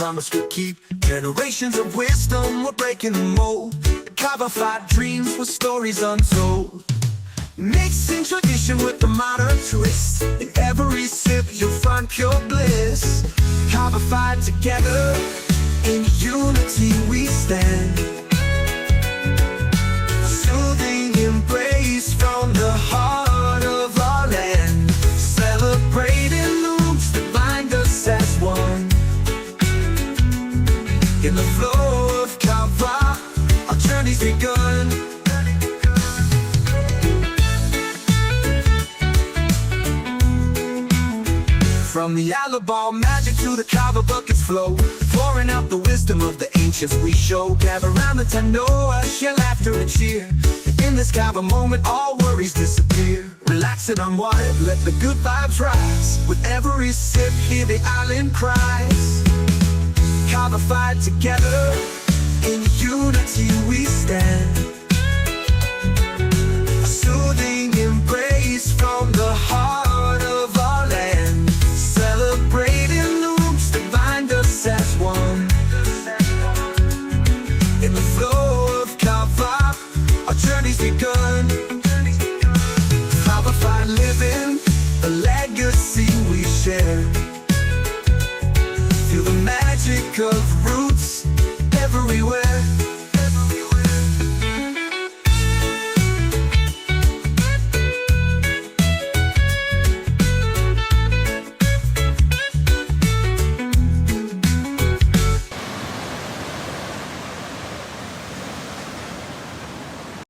promise we'll keep. Generations of wisdom were breaking the mold. Kavafied dreams with stories untold. Mixing tradition with the modern twist. In every sip you'll find pure bliss. Kavafied together, in unity we stand. Soothing embrace from the heart of our land. Celebrating the roots that bind us as one. In the flow of Kava, our journey's begun. From the Aluball magic to the Kava buckets flow, pouring out the wisdom of the ancients we show. Gather around the tanoa, share laughter and cheer. In this Kava moment all worries disappear. Relax and unwind, let the good vibes rise. With every sip hear the island cries. Kavafied together, in unity we stand. A soothing embrace from the heart of our land. Celebrating the roots that bind us as one. In the flow of Kava, our journey's begun. Kavafied living, a legacy we share. Feel the magic of roots everywhere.